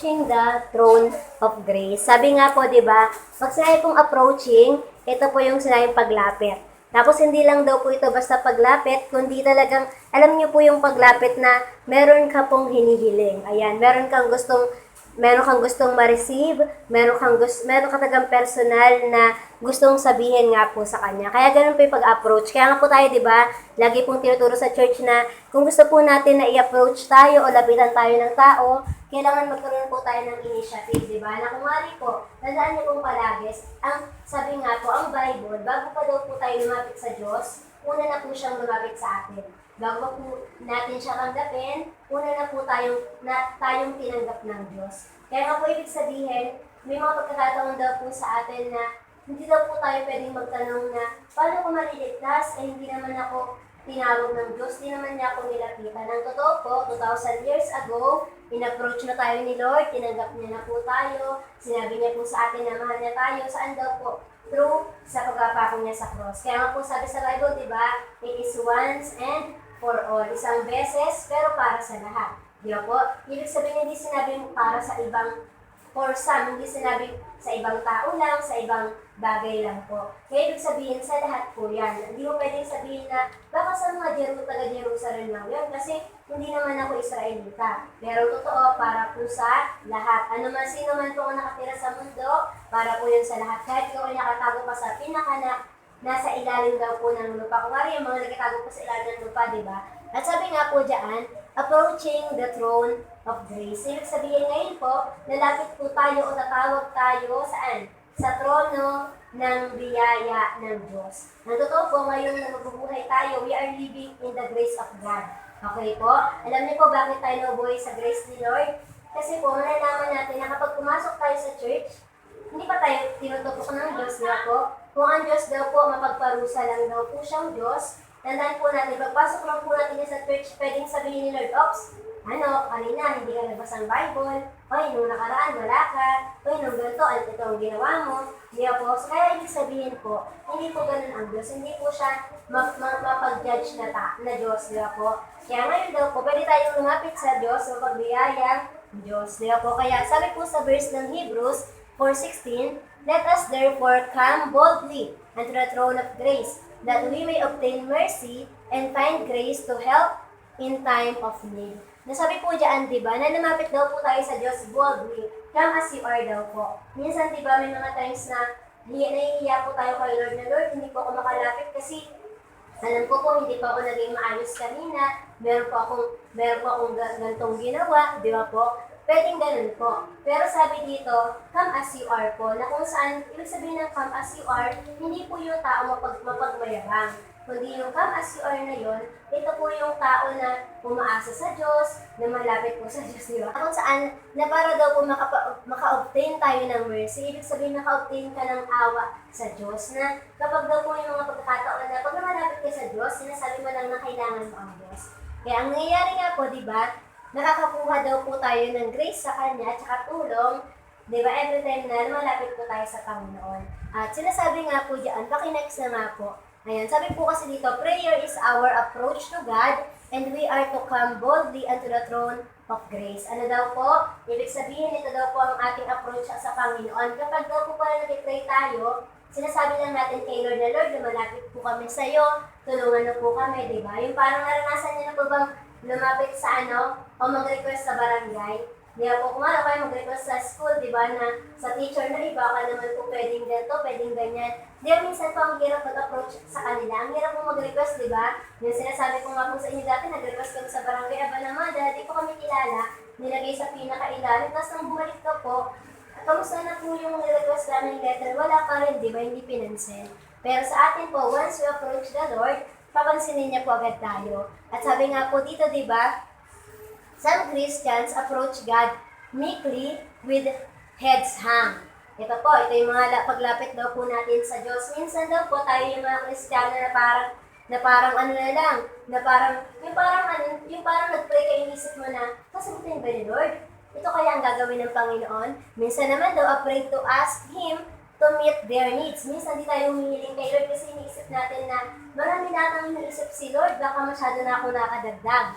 approaching the throne of grace. Sabi nga po, di ba, pag sinabi pong approaching, ito po yung sinabing paglapit. Tapos hindi lang daw po ito basta paglapit, kundi talagang, alam niyo po yung paglapit na meron ka pong hinihiling. Ayan, meron kang gustong ma-receive, meron ka talagang personal na gustong sabihin nga po sa kanya. Kaya ganun po yung pag-approach. Kaya nga po tayo, di ba, lagi pong tinuturo sa church na kung gusto po natin na i-approach tayo o lapitan tayo ng tao, kailangan magkaroon po tayo ng initiative, di ba? Na kumari po, tandaan niyo pong palagi, sabi nga po, ang Bible, bago pa daw po tayo lumapit sa Diyos, una na po siyang lumapit sa atin. Bago po natin siya tanggapin, una na po tayong tinanggap ng Diyos. Kaya nga po ibig sabihin, may mga pagkakataon daw po sa atin na hindi daw po tayo pwedeng magtanong na, paano ko maliligtas? Hindi naman ako tinawag ng Diyos, hindi naman niya ako nilapitan. Ang totoo po, 2,000 years ago, in-approach na tayo ni Lord, tinanggap niya na po tayo, sinabi niya po sa atin na mahal niya tayo, saan daw po? Through sa pagpapako niya sa cross. Kaya nga po sabi sa Bible, di ba? It is once and for all. Isang beses, pero para sa lahat. Di ba po? Ibig sabihin, hindi sinabing para sa ibang for some, hindi sinabing sa ibang tao lang, sa ibang bagay lang po. Kaya ibig sabihin, sa lahat po yan. Hindi mo pwedeng sabihin na, baka sa mga taga-Jerusalem lang yan, kasi hindi naman ako Israelita. Pero totoo, para po sa lahat. Sino man po ang nakatira sa mundo, para po yun sa lahat. Kahit ikaw ay nakatago pa sa nasa ilalim daw po ng lupa. Kung yung mga nagkatago po sa ilalim ng lupa, di ba? At sabi nga po dyan, approaching the throne of grace. Ibig sabihin ngayon po, lalapit po tayo o tatawag tayo saan? Sa trono ng biyaya ng Diyos. Ang totoo po, ngayon na magbubuhay tayo, we are living in the grace of God. Okay po? Alam niyo po bakit tayo nabubuhay sa grace ni Lord? Kasi po, malalaman natin na kapag pumasok tayo sa church, hindi pa tayo tinututok ng Diyos, di ba po? Kung ang Diyos daw po, mapagparusa lang daw po siyang Diyos, tandaan po natin, pagpasok lang po natin sa church, pwedeng sabihin ni Lord, "Ops, kanina, hindi ka nagbasa ng Bible. Oy, nung nakaraan, wala ka. Oy, nung ganito, ito ang ginawa mo." Di ba po? So, kaya ibig sabihin po, hindi po ganun ang Diyos. Hindi po siya mapag-judge na Diyos, di ba po? Kaya ngayon daw po, pwede tayong lumapit sa Diyos, mapagbiyayang Diyos, di ba po? Kaya sabi po sa verse ng Hebrews 4:16, "Let us therefore come boldly unto the throne of grace, that we may obtain mercy and find grace to help in time of need." Nasabi po dyan, di ba, na lumapit daw po tayo sa Diyos boldly, come as you are daw po. Minsan, di ba, may mga times na nahihiya po tayo kay Lord na, "Lord, hindi po ako makalapit kasi alam ko po, hindi pa ako naging maayos kanina, meron po akong gantong ginawa," di ba po? Pwedeng ganun po. Pero sabi dito, come as you are po, na kung saan, ibig sabihin ng come as you are, hindi po yung tao mapagmayabang. Kundi yung come as you are na yun, ito po yung tao na umaasa sa Diyos, na malapit po sa Diyos, di ba? Kung saan, na para daw po maka-obtain tayo ng mercy, ibig sabihin maka-obtain ka ng awa sa Diyos, na kapag daw po yung mga pagkakataon na pag malapit ka sa Diyos, sinasabi mo lang na kailangan mo ang Diyos. Kaya ang nangyayari nga po, di ba, nakakakuha daw po tayo ng grace sa Kanya at saka tulong, di ba, every time na malapit po tayo sa Panginoon. At sinasabi nga po diyan, pakinext na nga po. Ayan, sabi po kasi dito, prayer is our approach to God and we are to come boldly unto the throne of grace. Ano daw po? Ibig sabihin, ito daw po ang ating approach sa Panginoon. Kapag daw po pala nag-pray tayo, sinasabi lang natin kay Lord na, "Lord, lumalapit po kami sa iyo, tulungan na po kami," di ba? Yung parang naranasan niyo na po bang lumapit sa o mag-request sa barangay. Di ba po, kung ano kayo mag-request sa school, di ba, na sa teacher na iba ka naman po pwedeng ganito, pwedeng ganyan. Di ba, minsan po ang hirap mag-approach sa kanila. Ang hirap po mag-request, di ba? Yung sinasabi ko nga po sa inyo dati, nag-request kami sa barangay, aba naman, dati po kami kilala, nilagay sa pinakailalim, tapos nang bumalik ka po, kamusta na po yung request namin letter, wala pa rin, di ba, hindi pinansin. Pero sa atin po, once we approach the Lord, papansinin niya po agad tayo. At sabi nga po dito, di ba, some Christians approach God meekly with heads hung. Ito yung mga paglapit daw po natin sa Diyos. Minsan daw po tayo yung mga Kristiyano na parang yung parang nag-pray kayo, inisip mo na, kasagutin ba ni Lord? Ito kaya ang gagawin ng Panginoon? Minsan naman daw, afraid to ask Him to meet their needs. Minsan di tayo humihiling kay Lord kasi iniisip natin na marami natang iniisip si Lord, baka masyado na ako nakadagdag.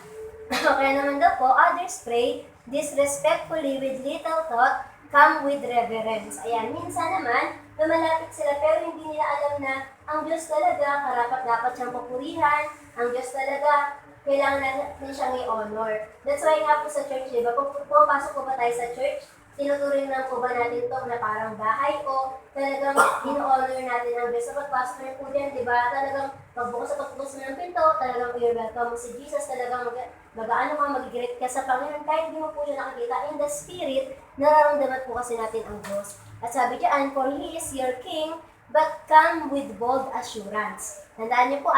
Kaya naman daw po, others pray disrespectfully with little thought, come with reverence. Ayan, minsan naman, lumalapit sila pero hindi nila alam na ang Diyos talaga, karapat-dapat siyang papurihan, ang Diyos talaga, kailangan natin siyang i-honor. That's why nga po sa church, di ba? Kung pumapasok po ba tayo sa church, tinuturing lang po ba natin to na parang bahay o talagang in-honor natin ang Diyos. Sa pagpasok na po dyan, di ba? Talagang pagbukas sa pagbukas mo ng pinto, talagang i-welcome mo si Jesus, talagang mag-ano ka, mag-greet ka sa Panginoon. Kahit hindi mo po siya nakikita, in the spirit, nararamdaman po kasi natin ang Diyos. At sabi diyan, for He is your King, but come with bold assurance. Tandaan niyo po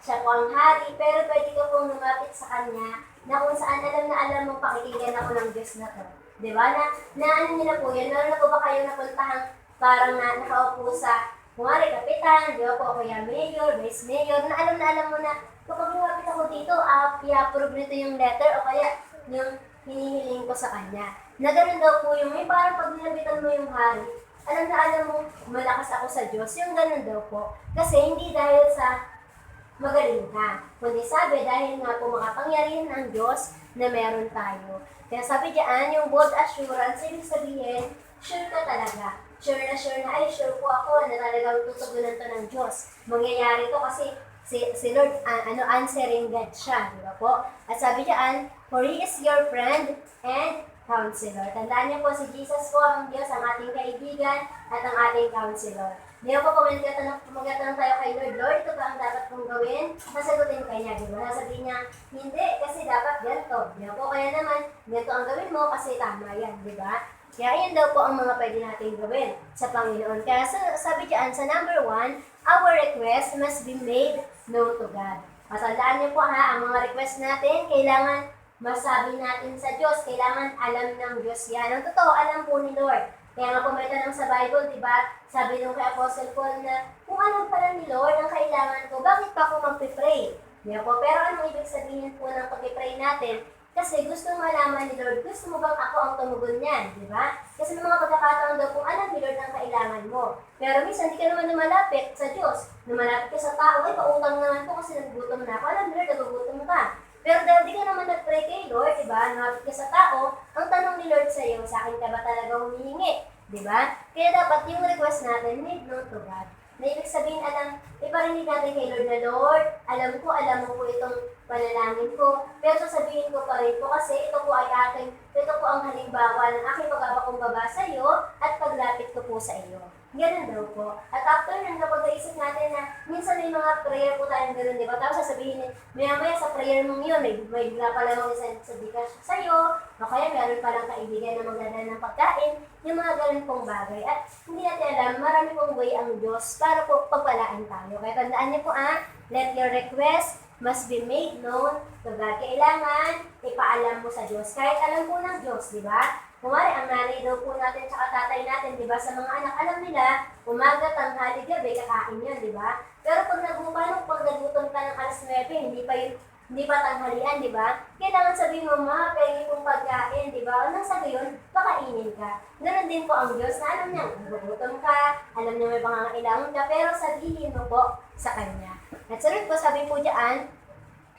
siya po ang hari, pero pwede ka pong lumapit sa Kanya na kung saan alam na alam mong pakikinggan ako ng Diyos na to. Di ba? Na ano niyo na po yan? Meron na po ba kayo napuntahan parang nakaupo sa kumari, kapitan, di ba po, kaya mayor, vice mayor, na alam mo na kapag lumapit ako dito, i-approve nito yung letter o kaya yung hinihiling ko sa kanya. Na ganun daw po yung may parang pag nilapitan mo yung hari, alam na alam mo, malakas ako sa Diyos, yung ganun daw po. Kasi hindi dahil sa magaling ka, kundi sabi dahil nga po makapangyarihan ng Diyos na meron tayo. Kaya sabi diyan, yung bold assurance, ibig sabihin, sure ka talaga. Sure na, ay sure po ako na talagang tutugunan to ng Diyos. Mangyayari to kasi si Lord, answering God siya, di ba po? At sabi diyan, for He is your friend and counselor. Tandaan niyo po, si Jesus po ang Diyos, ang ating kaibigan at ang ating counselor. Di ba po, kung magtatanong tayo kay Lord, Lord, ito ba ang dapat kong gawin? Sasagutin ka niya, di ba? Sasabihin niya, hindi, kasi dapat ganito. Di ba po, kaya naman, ganito ang gawin mo kasi tama yan, di ba? Kaya yan daw po ang mga pwede natin gawin sa Panginoon. Kaya sabi diyan, sa number 1, our request must be made known to God. Matandaan niyo po ang mga request natin, kailangan masabi natin sa Diyos, kailangan alam ng Diyos yan. Ang totoo, alam po ni Lord. Kaya nga po may tanong sa Bible, di ba? Sabi nung kay Apostle Paul na, kung alam pala ni Lord ang kailangan ko, bakit pa ako mag-pray? Di ba po? Pero anong ibig sabihin po ng pag-pray natin? Kasi gusto malaman ni Lord, gusto mo bang ako ang tumugon niyan, di ba? Kasi may mga pagkakataon daw kung alam ni Lord ang kailangan mo. Pero minsan, hindi ka naman lumalapit sa Diyos. Lumalapit ka sa tao, ay pautang naman po kasi nagugutom na ako. Alam ni Lord, nagugutom ka. Pero dahil di ka naman nag-pray kay Lord, di ba? Lumapit ka sa tao, ang tanong ni Lord sa iyo, sa akin ka ba talaga humihingi? Di ba? Kaya dapat yung request natin, made known to God. Na ibig sabihin, iparinig natin kay Lord na, Lord, alam mo po itong panalangin ko, pero sasabihin ko pa rin po kasi ito po ang halimbawa ng aking pagpapakumbaba sa iyo at paglapit ko po sa iyo. Ganun daw po. At after nun, kapag naisip natin na minsan may mga prayer po tayong ganun, di ba? Tapos sasabihin, maya-maya sa prayer mong yun, may bigla pala mong isasabihin sa iyo, o kaya meron palang kaibigan na magdadala ng pagkain, yung mga ganun pong bagay. At hindi natin alam, marami pong way ang Diyos para po pagpalaan tayo. Kaya tandaan niyo po let your request must be made known to God. Kailangan ipaalam mo sa Diyos. Kahit alam po ng Diyos, di ba? Kumari, ang nanay daw po natin at tatay natin, di ba, sa mga anak, alam nila, umaga, tanghali, gabi, kakain yan, di ba? Pero pag nagutom ka ng alas 9, hindi pa tanghalian, di ba? Kailangan sabihin mo, ma, pengi pong pagkain, di ba? Nang sa gayon, pakainin ka. Ganon din po ang Diyos na alam niya, nagugutom ka, alam niya may pangangailangan ka, pero sabihin mo po sa Kanya. At sunod po, sabi po dyan,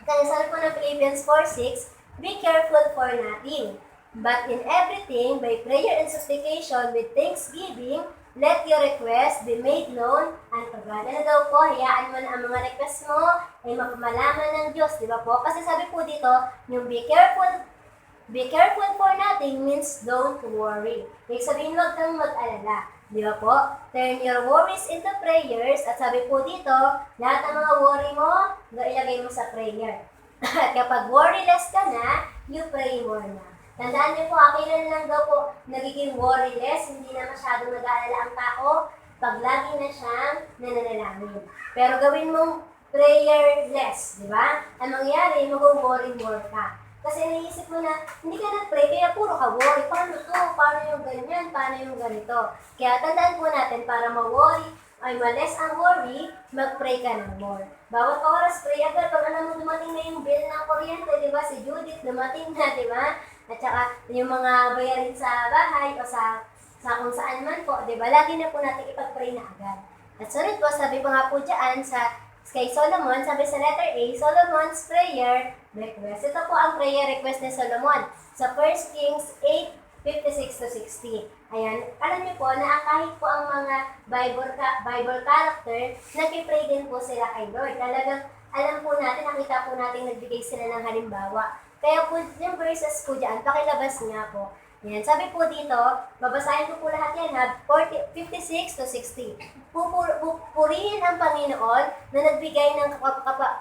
sabi po ng Philippians 4:6, be careful for nothing. But in everything, by prayer and supplication with thanksgiving, let your request be made known unto God. Ano daw po, hayaan mo na ang mga request mo ay mapamalaman ng Diyos, di ba po? Kasi sabi po dito, yung be careful for nothing means don't worry. Ibig sabihin, huwag kang mag-alala. Di ba po? Turn your worries into prayers. At sabi po dito, lahat ng mga worry mo, ilagay mo sa prayer. At kapag worryless ka na, you pray more na. Tandaan niyo po, kailan lang daw po nagiging worryless, hindi na masyadong nag-aalala ang tao, pag lagi na siyang nananalangin. Pero gawin mong prayerless, di ba? Ang mangyari, mag-worry more ka. Kasi naisip mo na, hindi ka nag-pray, kaya puro ka worry. Paano to? Paano yung ganyan? Paano yung ganito? Kaya tandaan po natin, para ma-worry, ay ma-less ang worry, mag-pray ka ng more. Bawat oras, pray agad. Pag alam mo, dumating na yung bill ng kuryente, di ba? Si Judith, dumating na, di ba? At saka, yung mga bayarin sa bahay o sa kung saan man po, di ba? Lagi na po natin ipag-pray na agad. At sunod po, sabi ko nga po dyan sa Kay Solomon, sabi sa letter A, Solomon's prayer request. Ito po ang prayer request ni Solomon sa 1 Kings 8:56 to 60. Ayan, alam niyo po na kahit po ang mga Bible character, nag-pray din po sila kay Lord. Talagang alam po natin, nakita po natin nagbigay sila ng halimbawa. Kaya po, yung verses po dyan, pakilabas nga po. Yan. Sabi po dito, babasahin ko po lahat yan ha, 56 to 60. Purihin ang Panginoon na nagbigay ng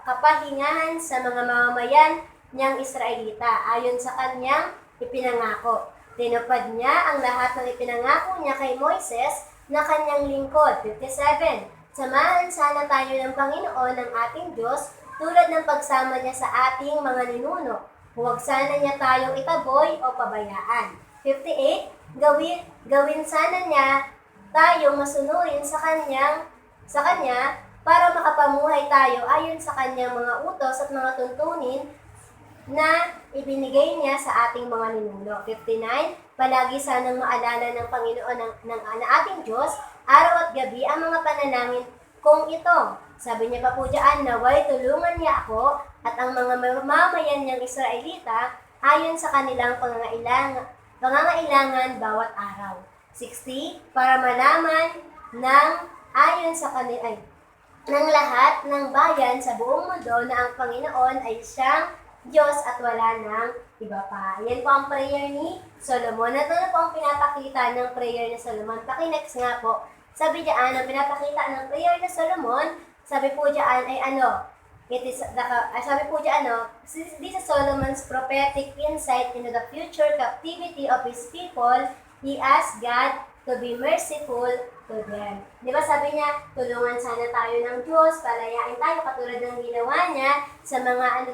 kapahingahan sa mga mamamayan niyang Israelita ayon sa kanyang ipinangako. Tinupad niya ang lahat ng ipinangako niya kay Moises na kanyang lingkod. 57. Samahan sana tayo ng Panginoon ng ating Diyos tulad ng pagsama niya sa ating mga ninuno. Huwag sana niya tayong itaboy o pabayaan. 58. Gawin sana niya tayo masunurin sa kanya para makapamuhay tayo ayon sa kanyang mga utos at mga tuntunin na ibinigay niya sa ating mga ninuno. 59. Palagi sanang maalala ng Panginoon ng ating Diyos araw at gabi ang mga panalangin kung ito. Sabi niya pa po dyan, naway tulungan niya ako at ang mga mamamayan niyang Israelita ayon sa kanilang pangangailangan bawat araw. 60. Para malaman ayon sa ng lahat ng bayan sa buong mundo na ang Panginoon ay siyang Diyos at wala nang iba pa. Yan po ang prayer ni Solomon. Ito na po ang pinapakita ng prayer ni Solomon. Pakinext nga po. Sabi diyan, ang pinapakita ng prayer ni Solomon, sabi po diyan ay sabi po diyan, this is Solomon's prophetic insight into the future captivity of his people. He asked God to be merciful to them. Di ba sabi niya, tulungan sana tayo ng Diyos, palayain tayo katulad ng ginawa niya sa mga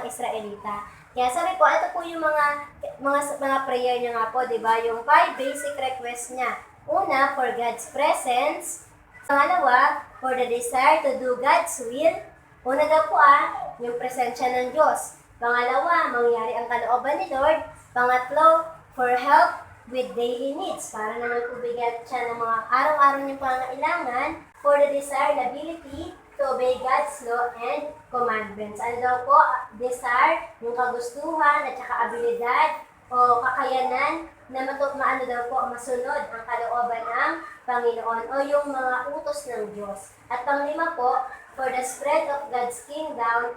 Israelita. Kaya sabi po, ito po yung mga prayer niya nga po, di ba? Yung 5 basic requests niya. Una, for God's presence. Pangalawa, for the desire to do God's will. Una daw po yung presensya ng Diyos. Pangalawa, mangyari ang kalooban ni Lord. Pangatlo, for help with daily needs. Para naman po bigyan siya ng mga araw-araw niyong pangangailangan. For the desired ability to obey God's law and commandments. Ano daw po? Desire, yung kagustuhan at saka abilidad o kakayanan na masunod ang kalooban ng Panginoon o yung mga utos ng Diyos. At panglima po, for the spread of God's kingdom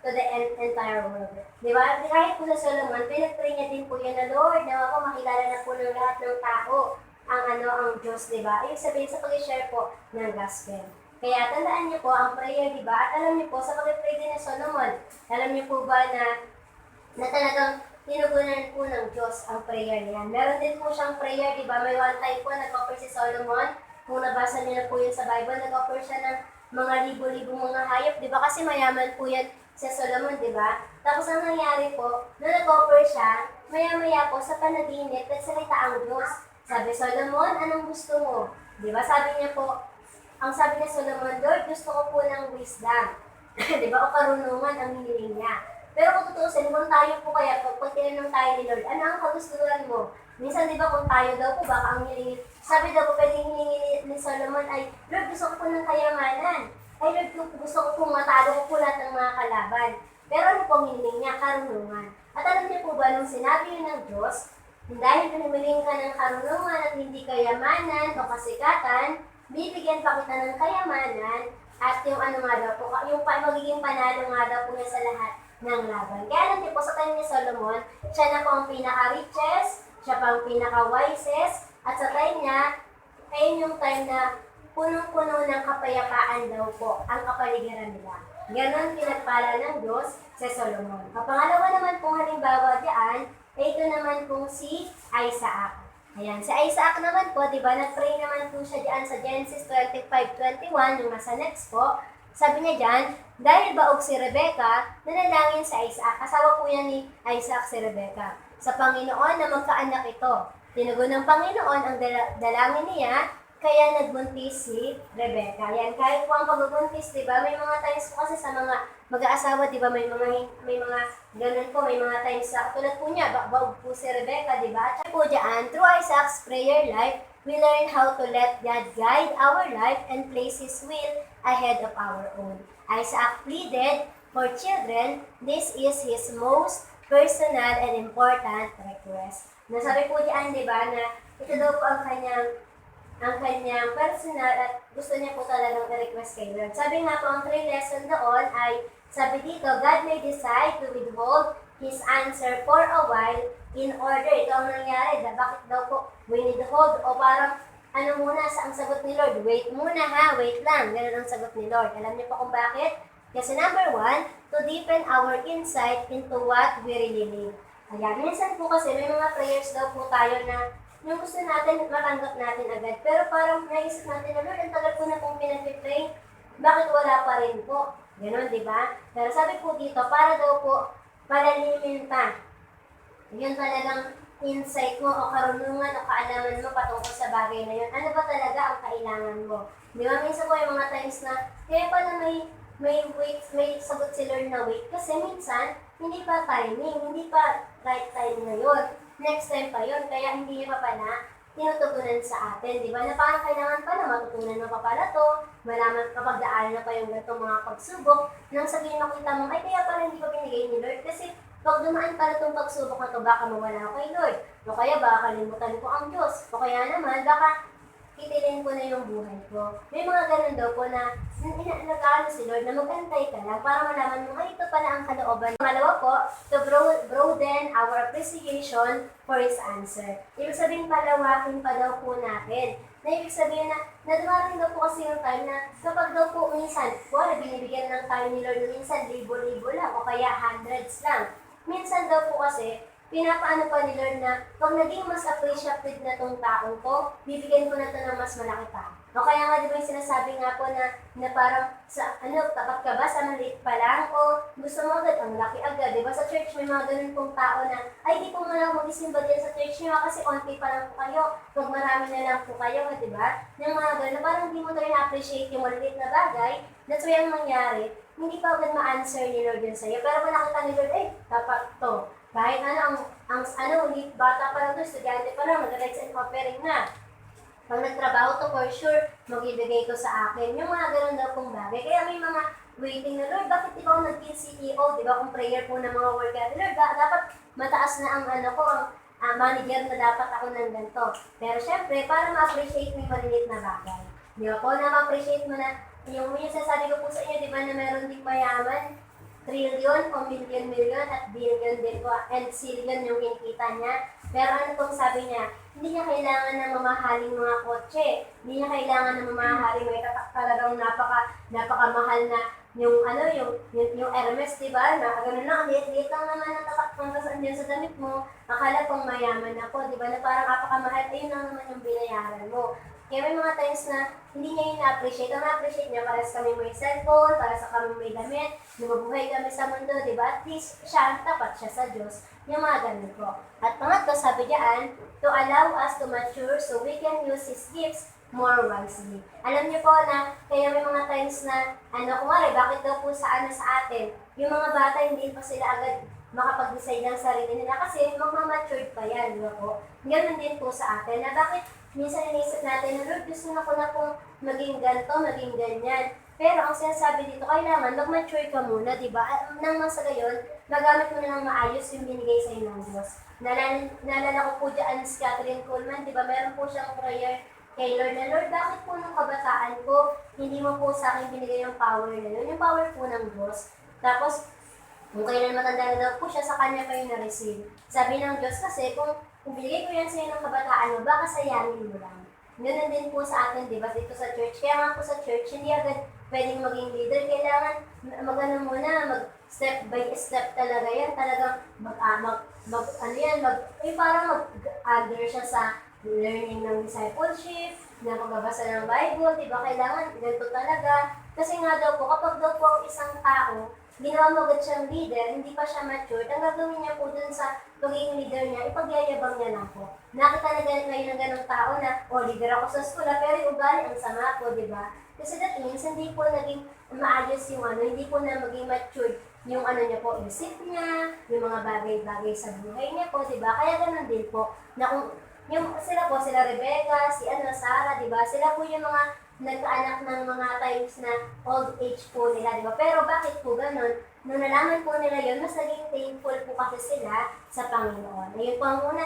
to the entire world. Di ba? Kahit po sa Solomon, pinag-pray niya din po yan na Lord, na ako makilala na po ng lahat ng tao ang Diyos, di ba? Ibig sabihin sa pag-share po ng gospel. Kaya tandaan niyo po ang prayer, di ba? At alam niyo po, sa pag-pray din ng Solomon, alam niyo po ba na talagang tinugunan po ng Diyos ang prayer niya. Meron din po siyang prayer, di ba? May one time po, nag-offer si Solomon. Kung nabasa niyo na po yun sa Bible, nag-offer siya ng mga libo-libong mga hayop, di ba? Kasi mayaman po yan si Solomon, di ba? Tapos ang nangyari po, nung nag-offer siya, maya-maya po sa panaginip, nagsalita ang Diyos. Sabi, Solomon, anong gusto mo? Di ba? Sabi niya po, ang sabi ni Solomon, Lord, gusto ko po ng wisdom. Di ba? O karunungan ang hiniling niya. Pero kung tutusin, kung tayo po kaya, pag tinanong tayo ni Lord, ano ang kagustuhan mo? Minsan, di ba, kung tayo daw po, baka ang hilingi, sabi daw po, pwedeng hilingi ni Solomon ay, Lord, gusto ko po ng kayamanan. Ay, Lord, gusto ko po matalo ko po lahat ng mga kalaban. Pero ano pong hiling niya? Karunungan. At alam niyo po ba, nung sinabi yun ng Diyos, dahil humiling ka ng karunungan at hindi kayamanan o kasikatan, bibigyan pa kita ng kayamanan at yung yung magiging panalo nga daw po niya sa lahat ng laban. Kaya alam niyo po, sa time ni Solomon, siya na po ang pinaka-richest, siya pa ang pinaka-wisest, at sa time niya, ayun yung time na punong-puno ng kapayapaan daw po ang kapaligiran nila. Ganon pinagpala ng Diyos sa Solomon. Ang pangalawa naman pong halimbawa diyan, ito naman pong si Isaac. Ayan, si Isaac naman po, di ba, nag-pray naman po siya diyan sa Genesis 25:21, yung nasa next po. Sabi niya diyan, dahil baog si Rebecca, nanalangin si Isaac. Asawa po yan ni Isaac si Rebecca. Sa Panginoon na magkaanak ito. Tinugon ng Panginoon ang dalangin niya, kaya nagbuntis si Rebecca. Yan, kahit po ang pagbubuntis, di ba, may mga times po kasi sa mga mag-aasawa, di ba, may mga ganun po, may mga times sa tulad po niya, baog po si Rebecca, di ba? At po dyan, through Isaac's prayer life, we learn how to let God guide our life and place His will ahead of our own. Isaac pleaded for children, this is his most personal and important request. Nasabi po diyan, di ba, na ito daw po ang kanyang personal at gusto niya po talagang i-request kay Lord. Sabi nga po, ang 3 lesson doon ay, sabi dito, God may decide to withhold His answer for a while in order. Ito ang nangyari, bakit daw po withhold o parang ano muna sa ang sagot ni Lord? Wait muna ha, wait lang. Ganun ang sagot ni Lord. Alam niyo po kung bakit? Kasi number 1, to deepen our insight into what we really need. Kaya minsan po kasi may mga prayers daw po tayo na yung gusto natin, matanggap natin agad. Pero parang naisip natin na, Lord, ang tagal ko na pong pinag-pray, bakit wala pa rin po? Ganon, di ba? Pero sabi po dito, para daw po, palalimin pa. Yun talagang insight mo o karunungan o kaalaman mo patungkol sa bagay na yun. Ano ba talaga ang kailangan mo? Di ba? Minsan po yung mga times na, kaya pala may sagot si Lord na wait. Kasi minsan, hindi pa timing, hindi pa right time ngayon. Next time pa yun, kaya hindi niya pa pala tinutugunan sa atin, di ba? Na parang kailangan pa na matutunan mo pa pala to, malaman kapag daan na pa yung ganitong mga pagsubok, nang sabihin makita mo, ay kaya pala hindi ko binigay ni Lord, kasi pag dumaan pala itong pagsubok na to, baka mawala ako kay Lord, o kaya baka kalimutan ko ang Diyos, o kaya naman, baka titilin ko na yung buhay ko. May mga ganun daw po na nag-aano si Lord na mag-antay ka lang para malaman mo, ay ito pala ang kalooban. Pangalawa po, to broaden our appreciation for His answer. Ibig sabihin palawakin pa daw po natin. Na ibig sabihin na dumating daw po kasi yung time na kapag daw po minsan, binibigyan ng tayo ni Lord minsan libo-libo lang o kaya hundreds lang. Minsan daw po kasi, pinapaano pa ni Lord na pag naging mas appreciative na tong taong ko, bibigyan ko na to ng mas malaki pa. O kaya nga di ba yung sinasabi nga po na parang sa tapat ka ba sa maliit pa lang o gusto mo agad ang laki agad. Di ba sa church may mga ganun pong tao na ay di po mo lang mag-isimba din sa church niyo kasi onti pa lang po kayo. Pag marami na lang po kayo, di ba? Yung mga ganun, parang hindi mo tayo na-appreciate yung maliit na bagay. That's why ang mangyari, hindi pa agad ma-answer ni Lord yun sa'yo. Pero kung nakita ni Lord, tapat to. Kahit bata pa lang to, estudyante pa lang, mag-rights and offering na. Pag nagtrabaho to, for sure, mag-ibigay ko sa akin. Yung mga ganun daw pong bagay. Kaya may mga waiting na, Lord, bakit ikaw naging CEO? Di ba kung prayer po ng mga worker, Lord, dapat mataas na ang ang manager na dapat ako ng ganito. Pero syempre, para ma-appreciate mo yung maliliit na bagay. Di ba po, na ma-appreciate mo na, yung sasabi ko po sa inyo, di ba na meron ding mayaman, trillion o million at billion din po, and zillion yung kinikita niya. Pero ano pong sabi niya, hindi niya kailangan ng mamahaling mga kotse, hindi niya kailangan ng mamahaling may talagang napakamahal na yung Hermes, di ba? Na gano'n lang, liit lang naman ang tatak ng kasan dyan sa damit mo. Akala pong mayaman ako, di ba? Na parang napakamahal, ayun lang naman yung binayaran mo. Kaya may mga times na hindi niya yung na-appreciate. Ang na-appreciate niya, para sa kami may cellphone, para sa kami may damit, lumabuhay kami sa mundo, di ba? At least siya, tapat siya sa Diyos. Yung mga ganun po. At pangatlo, sabi diyan, to allow us to mature so we can use His gifts more wisely. Alam niyo po na, kaya may mga times na, bakit daw po sa atin, yung mga bata hindi pa sila agad makapag-decide ng sarili nila kasi magmamatured pa yan, di ba po? Ganun din po sa atin na bakit minsan inisip natin na, Lord, gusto na ko na pong maging ganito, maging ganyan. Pero ang sinasabi dito, kailangan mag-mature ka muna, di ba? Nang sa gayon, magamit mo na ng maayos yung binigay sa'yo ng Diyos. Naalala ko po dyan si Catherine Coleman, di ba? Meron po siyang prayer kay Lord na, Lord, bakit po nung kabataan ko, hindi mo po sa akin binigay yung power na yun? Yung power po ng Diyos. Tapos, kung kailan matanda na daw po siya, sa kanya pa yung na-receive. Sabi ng Diyos kasi, kung binigay ko yan sa'yo ng kabataan mo, baka sayangin mo lang. Ganun din po sa atin, di ba? Dito sa church. Kaya nga po sa church, hindi agad pwedeng maging leader. Kailangan mag-step by step talaga yan. Talagang parang mag-under siya sa learning ng discipleship, na pagbabasa ng Bible, di ba? Kailangan ganito talaga. Kasi nga daw po, kapag daw po ang isang tao, ginawa mo agad siyang leader, hindi pa siya matured, ang gagawin niya po dun sa pagiging leader niya, ipagyayabang niya lang po. Nakita na ngayon ng ganong tao na, leader ako sa school, pero yung ugali ang sama po, di ba? Kasi that means, hindi po naging maayos yung hindi po na maging matured yung niya po, isip niya, yung mga bagay-bagay sa buhay niya po, di ba? Kaya ganun din po, na kung Yung sila po, sila Rebecca, si Sarah, di ba? Sila po yung mga nagkaanak ng mga times na old age po nila, di ba? Pero bakit po ganun? Nung nalaman po nila yun, mas naging thankful po kasi sila sa Panginoon. Ayun po ang una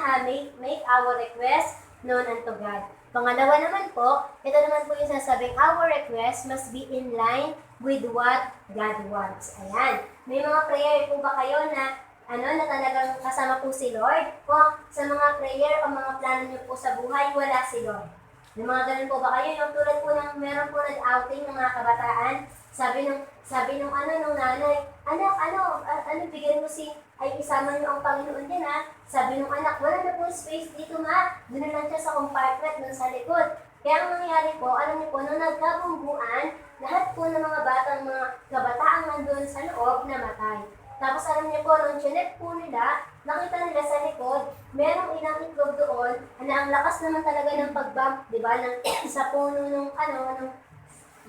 make our request known unto God. Pangalawa naman po, ito naman po yung sasabing our request must be in line with what God wants. Ayan. May mga prayer po ba kayo na na talagang kasama po si Lord? O sa mga prayer o mga plano niyo po sa buhay, wala si Lord? May mga ganun po ba kayo? Yung tulad po ng meron po nag-outing ng mga kabataan, sabi nung nung nanay, bigyan mo ay isama niyo ang Panginoon din ha. Sabi nung anak, wala na po space dito ma. Doon na lang siya sa compartment, doon sa likod. Kaya ang nangyari po, alam niyo po, nung nagkabungguan, lahat po ng mga kabataan nandun sa loob namatay. Tapos alam niyo po, nung chinek po nila, nakita nila sa likod, merong ilang itlog doon, na ang lakas naman talaga ng pag-bump, di ba, sa puno nung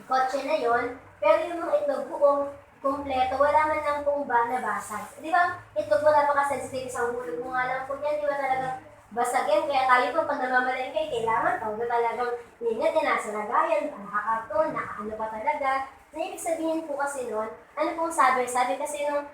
kotse na yon. Pero yung mga itlog buong kumpleto, wala man lang pong nabasag. Di ba, itlog mo napaka-sensitive, isang hulog mo nga lang po yan, di ba talagang basagin. Kaya tayo po, pag namamalengke, kailangan pa talagang ingat yan, nasa lagayan, nakakarton, nakaano pa talaga. Na ibig sabihin po kasi nun, ano pong sabi? Sabi kasi nung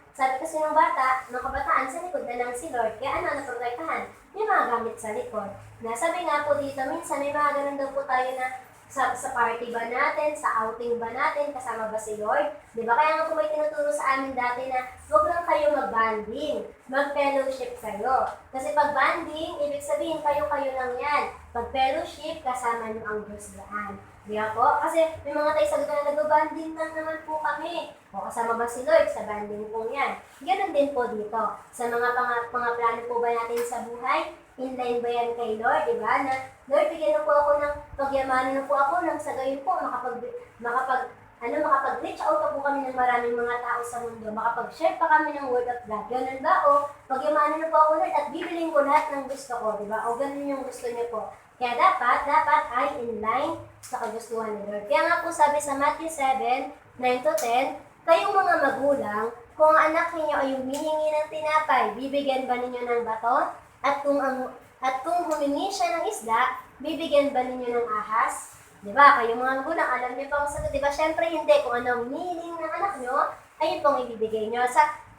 bata, nung kabataan, sa likod na lang si Lord. Kaya naprotektahan? Yung mga gamit sa likod. Na sabi nga po dito, minsan may mga ganun daw po tayo na sa party ba natin, sa outing ba natin, kasama ba si Lord? Di ba? Kaya nga po may tinuturo sa amin dati na huwag lang kayo mag-banding, mag-fellowship kayo. Kasi pag-banding, ibig sabihin kayo-kayo lang yan. Pag-fellowship, kasama nyo ang Diyos daan. Di ba po? Kasi may mga tayo sagot na nag-banding lang naman po kami. O kasama ba si Lord sa banding po yan? Ganun din po dito. Sa mga plano po ba natin sa buhay, inline ba yan kay Lord, di ba? Na, Lord, bigyan na po ako ng pagyamanin na po ako nang sa gayon po makapag-reach out po kami ng maraming mga tao sa mundo, makapag-share pa kami ng word of God. Ganun ba? O pagyamanin na po ako, Lord, at bibiling ko lahat ng gusto ko, di ba? O ganun yung gusto niyo po. Kaya dapat ay in line sa kagustuhan ni Lord. Kaya nga po sabi sa Matthew 7, 9-10, kayong mga magulang, kung ang anak ninyo ay humihingi ng tinapay, bibigyan ba ninyo ng bato? At kung humingi siya ng isda, bibigyan ba ninyo ng ahas? Diba? Kayong mga magulang, alam niyo pa ang sagot. Diba? Siyempre hindi. Kung ano ang hinihiling ng anak nyo, ayun pong ibibigay nyo.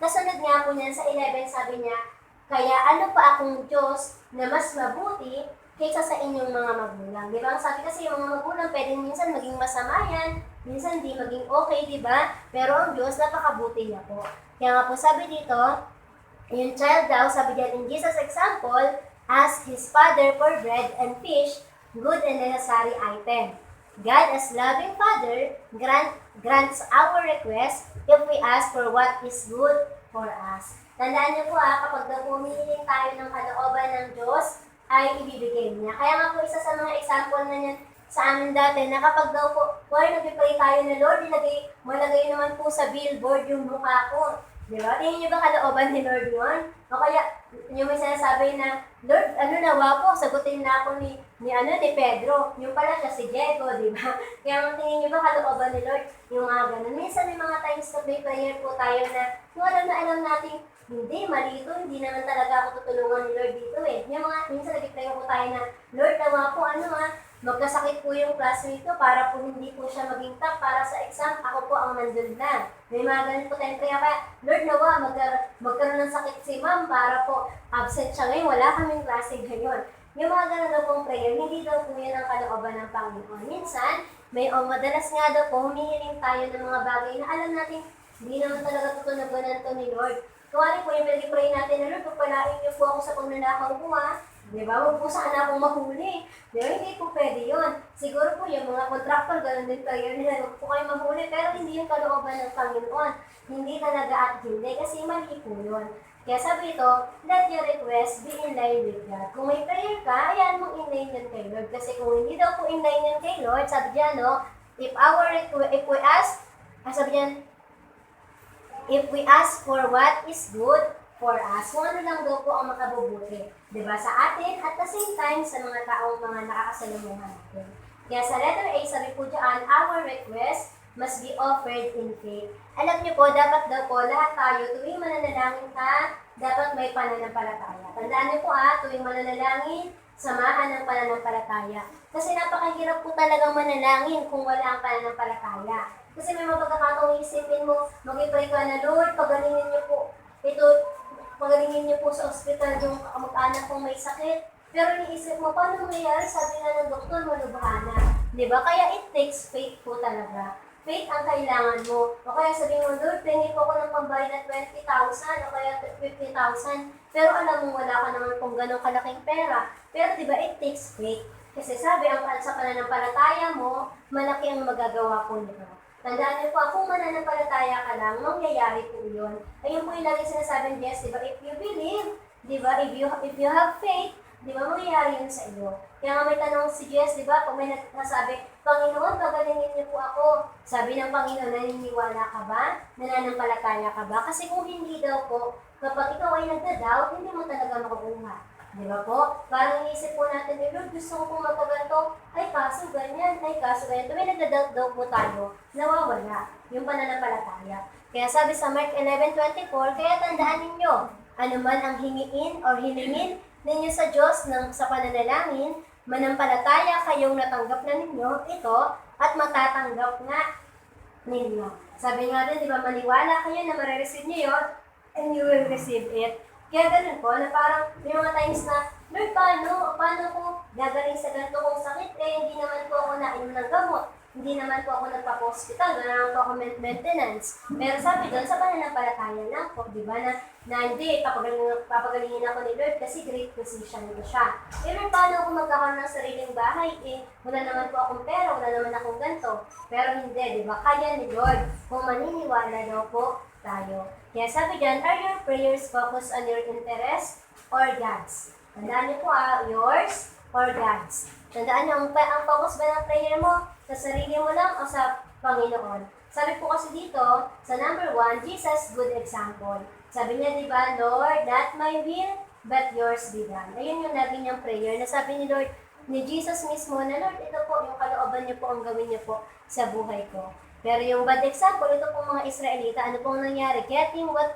Kasunod nga po niyan sa 11, sabi niya, kaya ano pa akong Diyos na mas mabuti kaysa sa inyong mga magulang. Diba? Ang sabi kasi yung mga magulang, pwedeng minsan maging masama yan, minsan di maging okay, diba? Pero ang Diyos, napakabuti niya po. Kaya nga po sabi dito, yung child daw, sabi diyan, in Jesus' example, asked his father for bread and fish, good and necessary item. God, as loving Father, grants our request if we ask for what is good for us. Tandaan niyo po kapag daw humihiling tayo ng kalooban ng Diyos, ay ibibigay niya. Kaya nga po isa sa mga example na niyan sa amin dati, na kapag daw po, nag-pray tayo na Lord, malagay naman po sa billboard yung mukha ko. Diba? Tingin niyo ba kalooban ni Lord yun? O kaya, yung may sinasabi na, Lord, nawa po, sagutin na ako ni Pedro. Yung pala siya si Diego, diba? Kaya tingin niyo ba kalooban ni Lord? Yung mga ganun. Minsan may mga times na may prayer po tayo na, yung alam natin, hindi, mali ito, hindi naman talaga ako tutulungan ni Lord dito eh. Yung mga, minsan nag-pray po tayo na, Lord, nawa po, magkasakit po yung classmate ko para po hindi po siya maging top para sa exam, ako po ang nandun lang. May mga ganun po tayo kaya Lord nawa, magkaroon ng sakit si ma'am para po absent siya ngayon, wala kaming klase ngayon. Yung mga ganun daw pong prayer, hindi daw po yan ang kalooban ng Panginoon. Minsan, madalas nga daw po, humihiling tayo ng mga bagay na alam natin, hindi naman talaga tutunagan to ni Lord. Kuwari po yung pinag-pray natin na Lord, pagpalain niyo po ako sa pagnanakaw ko Diba? Huwag po sana akong mahuli. Diba? Hindi po pwede yun. Siguro po yung mga contractor, ganun din kayo nila. Huwag po kayo mahuli. Pero hindi yung kalooban ng Panginoon. Hindi talaga at hindi. Kasi mali po yun. Kaya sabi ito, let your request be in line with God. Kung may prayer ka, ayan mong in line yun kay Lord. Kasi kung hindi daw po in line yun kay Lord, sabi dyan, if we ask for what is good for us, kung ano lang daw po ang makabubuti. Diba? Sa atin, at the same time, sa mga taong mga nakakasalumuhan natin. Kaya sa letter A, sabi po dyan, our request must be offered in faith. Alam niyo po, dapat daw po, lahat tayo, tuwing mananalangin ka, dapat may pananampalataya. Tandaan niyo po tuwing mananalangin, samahan ng pananampalataya. Kasi napakahirap po talagang manalangin kung wala ang pananampalataya. Kasi may mga pagkakataong isipin mo, mag-pray ka na, Lord, pagalingin niyo po sa ospital yung kamag-anak kong may sakit. Pero iniisip mo, paano mangyayari? Sabi nga ng doktor, malubhana. Diba? Kaya it takes faith po talaga. Faith ang kailangan mo. O kaya sabihin mo, Lord, pengi po ako ng pambayad na 20,000 o kaya 50,000. Pero alam mo, wala ka naman kung ganong kalaking pera. Pero diba, it takes faith. Kasi sabi, sa pananampalataya mo, malaki ang magagawa po nito. Tandaan niyo po, kung mananampalataya ka lang, mangyayari po yun. Ayun po yung lagi sinasabi ni Jess, diba, if you believe, diba, if you have faith, di ba mangyayari yun sa iyo? Kaya nga may tanong si Jess, di ba? Pag may nasabi, Panginoon, pagalingin niyo po ako. Sabi ng Panginoon, naniniwala ka ba? Nananampalataya ka ba? Kasi kung hindi daw po, kapag ikaw ay nagda-doubt, hindi mo talaga makukuha. Di ba po? Parang inisip po natin, Lord, gusto ko pong magkaganto. Ay, kaso ganyan. Ay, kaso ganyan. May nagda-doubt daw po tayo. Nawawala yung pananampalataya. Kaya sabi sa Mark 11:24, kaya tandaan ninyo, anuman ang hingiin or hilingin ninyo sa Diyos sa pananalangin, manampalataya kayong natanggap na ninyo ito at matatanggap nga ninyo. Sabi nga din, di ba, maniwala kayo na marireceive niyo yun and you will receive it. Kaya ganun po, na parang may mga times na, Lord, paano ko gagaling sa ganito kong sakit? Hindi naman po ako nainom ng gamot. Hindi naman po ako nagpa-hospital, wala naman po ako maintenance. Pero sabi doon, sa pananampalataya lang po, di ba, na hindi, papagalingin ako ni Lord kasi great physician ko siya. Pero paano ako magkakaroon ng sariling bahay? Wala naman po akong pera, wala naman akong ganito. Pero hindi, di ba, kaya ni Lord kung maniniwala daw po tayo. Kaya sabi dyan, are your prayers focused on your interest or God's? Tandaan niyo po yours or God's. Tandaan niyo, ang focus ba ng prayer mo? Sa sarili mo lang o sa Panginoon? Sabi po kasi dito, sa number 1, Jesus, good example. Sabi niya, di ba, Lord, not my will, but yours be done. Ayun yung lagi niyang prayer na sabi ni Lord, ni Jesus mismo, na Lord, ito po, yung kalooban niyo po, ang gawin niyo po sa buhay ko. Pero yung bad example, ito po mga Israelita, ano pong nangyari? Getting what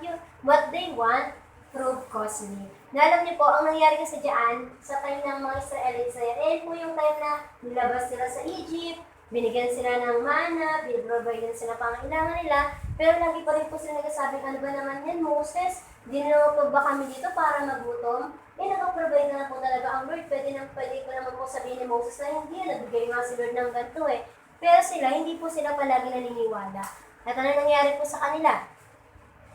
they want, prove costly. Na alam niyo po, ang nangyari kasi dyan, sa time ng mga Israelites na yan, po yung time na nilabas sila sa Egypt, binigyan sila ng mana, binoprovidean sila pangailangan nila, pero lagi pa rin po sila nagsasabi, ano ba naman yan, Moses? Dinalo po ba kami dito para magutom? Nakaprovide na po talaga ang Lord. Pwede ko naman po sabihin ni Moses na hindi, nagbigay nga si Lord ng ganito eh. Pero hindi po sila palagi naniniwala. At ano nangyari po sa kanila?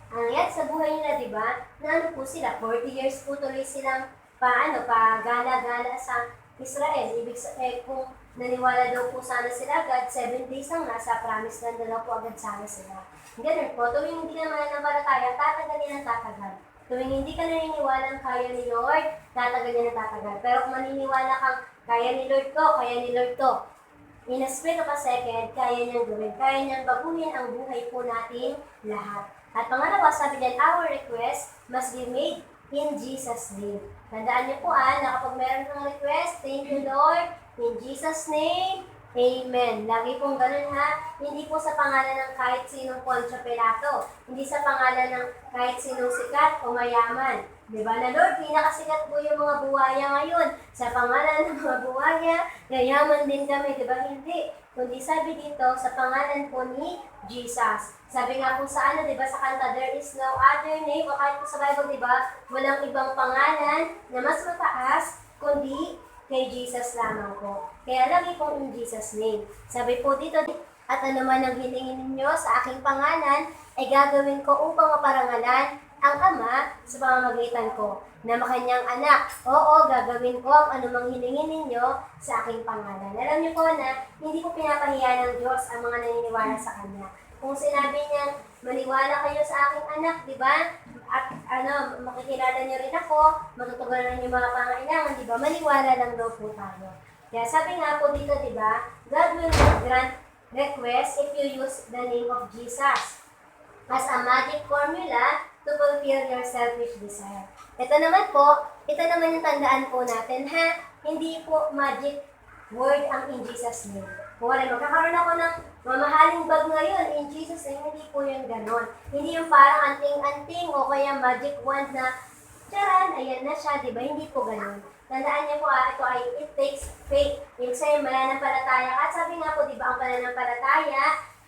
Ang nangyari sa buhay nila, di ba? Na ano po sila, 40 years po tuloy silang gala-gala sa Israel. Ibig sabihin, kung naniwala daw po sana sila agad, 7 days ang nasa promise land na po agad sana sila. Ganun po, tuwing hindi naman nananampalataya, tatagal ng tatagal. Tuwing hindi ka naniniwala kaya ni Lord, tatagal yan ng tatagal. Pero kung maniniwala kang kaya ni Lord to, in a split of a second, kaya niyang gawin, kaya niyang baguhin ang buhay po natin lahat. At pangalawa, sabi din, our request must be made in Jesus' name. Tandaan niyo po na kapag meron kang request, thank you Lord, in Jesus' name, Amen. Lagi pong ganun hindi po sa pangalan ng kahit sinong Poncio Pilato, hindi sa pangalan ng kahit sinong sikat o mayaman. Diba na Lord, pinakasikat po yung mga buwaya ngayon. Sa pangalan ng mga buwaya, yayaman din kami, diba? Hindi. Kundi sabi dito, sa pangalan po ni Jesus. Sabi nga po sa diba, sa kanta, there is no other name, o kahit po sa Bible, diba, walang ibang pangalan na mas mataas, kundi kay Jesus lamang po. Kaya lagi pong in Jesus' name. Sabi po dito, at anuman ang hilingin ninyo sa aking pangalan, ay gagawin ko upang maparangalan ang Ama sa pamamagitan ko na makanyang anak. Oo, gagawin ko ang anumang hilingin ninyo sa aking pangalan. Alam niyo po na hindi po pinapahiya ng Diyos ang mga naniniwala sa Kanya. Kung sinabi niya, maniwala kayo sa aking anak, di ba? At makikilala niyo rin ako, matutugunan niyo mga pangailangan, di ba? Maniwala lang daw po tayo. Kaya sabi nga po dito, di ba? God will grant request if you use the name of Jesus as a magic formula to fulfill your selfish desire. Ito naman yung tandaan po natin hindi po magic word ang in Jesus name. Kung magkakaroon ako ng mamahaling bag ngayon, in Jesus name, hindi po yun ganon. Hindi yung parang anting-anting o kaya magic wand na, tsaran, ayan na siya, di ba? Hindi po ganon. Tandaan niyo po ito ay it takes faith. Ibig sabihin, mananampalataya ka. At sabi nga po, di ba, ang pananampalataya,